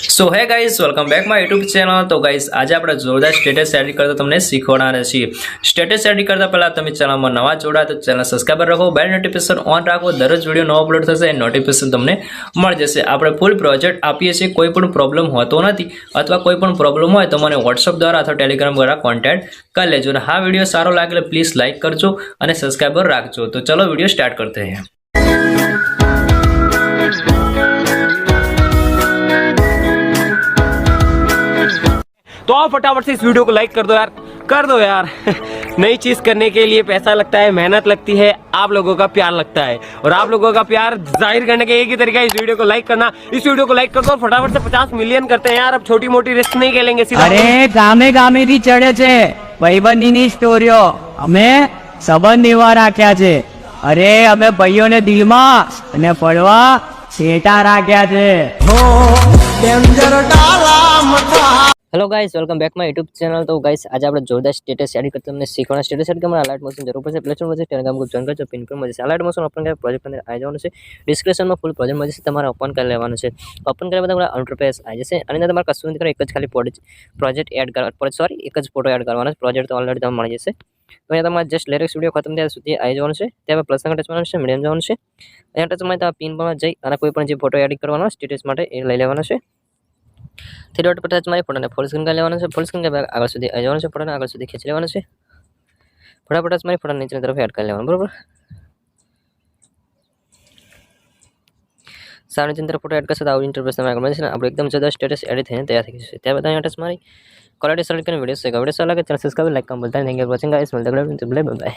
So hey guys welcome back my YouTube channel. તો guys આજે આપણે જોરદાર સ્ટેટસ એડિટ કરતા તમને શીખવાડવાના છીએ। સ્ટેટસ એડિટ કરતા પહેલા તમે ચેનલમાં નવા જોડા તો ચેનલ સબસ્ક્રાઇબ રાખો, બેલ નોટિફિકેશન ઓન રાખો, દરરોજ વિડીયો નવો અપલોડ થશે એ નોટિફિકેશન તમને મળી જશે। આપણે ફૂલ પ્રોજેક્ટ આપીએ છીએ, કોઈ પણ પ્રોબ્લેમ હોતો નથી અથવા કોઈ પણ પ્રોબ્લેમ હોય તો મને વોટ્સઅપ દ્વારા અથવા ટેલિગ્રામ દ્વારા કોન્ટેક્ટ કરી લેજો। અને હા વિડીયો સારો લાગે તો પ્લીઝ લાઇક કરજો અને સબસ્ક્રાઇબર રાખજો। તો ચલો वीडियो स्टार्ट करते हैं। तो आप फटाफट से इस वीडियो को लाइक कर दो यार नई चीज करने के लिए पैसा लगता है, मेहनत लगती है, आप लोगों का प्यार लगता है और आप लोगों का प्यार जाहिर करने का एक ही तरीका है इस वीडियो को लाइक करना। इस वीडियो को लाइक कर दो और फटाफट से 50 मिलियन करते हैं यार। अब छोटी मोटी रिस्क नहीं खेलेंगे सीधा। अरे गामे गामे થી ચડે છે ભાઈબંધીની સ્ટોરીઓ, અમે સંબંધ એવા રાખ્યા છે। અરે અમે ભાઈઓને દિલમાં અને પડવા સેટા રાખ્યા છે। Hello guys welcome back my YouTube channel. तो गाइस आज આપણે જોરદાર સ્ટેટસ એડિટ કરતા તમને શીખવાના। સ્ટેટસ એડિટ કરવા અલર્ટ મોશન જરૂર પડશે, પ્લે સ્ટોર માં ટેલિગ્રામ ગ્રુપ જોઈન કરજો, પિન પર મળશે। અલર્ટ મોશન ઓપન કરીને પ્રોજેક્ટ અંદર આવી જવાનું છે। ડિસ્ક્રિપ્શનમાં ફૂલ પ્રોજેક્ટ મળશે, તમારે ઓપન કરી લેવાનું છે। ઓપન કર્યા બાદ તમારા ઇન્ટરફેસ આવી જશે અને તમારે કશું નથી કરવાનું, એક જ ખાલી પ્રોજેક્ટ એડ કરવા સોરી એક જ ફોટો એડ કરવાનો છે। પ્રોજેક્ટ તો ઓલરેડી તમને મળી જશે। તો અહીંયા તમારે જસ્ટ લેરેક્સ વિડીયો ખતમ થયા સુધી આવી જવાનું છે। ત્યાં પ્લસ ટચ કરવાનું છે, મીડિયમ જવાનું છે। અહીંયા ટચમાં તમે પિન પર જઈ અને કોઈ પણ જે ફોટો એડિટ કરવાનો સ્ટેટસ માટે એ લઈ લેવાનો છે। थ्री डॉट पर टच मारी फोटो ने फुल स्क्रीन कर लेवानो छे। फुल स्क्रीन के बाद आगे सुधी आ जवानो छे, फोटो ने आगे सुधी खींच लेवानो छे। फटाफट टच मारी फोटो नीचे तरफ ऐड कर लेवानो, बराबर। सामने नीचे तरफ फोटो ऐड करशो तो आउट इंटरफेस में आगे मळशे। આપણે એકદમ જુદા સ્ટેટસ એડિટ થઈને તૈયાર થઈ જશે। ત્યાર બાદ અહીંયા ટચ મારી ક્વોલિટી સેલેક્ટ કરીને વિડિયો સેવ કરો। વિડિયો સારો લાગે તો સબસ્ક્રાઇબ લાઈક કમેન્ટ બધાને thank you for watching guys. મળતા બાય બાય।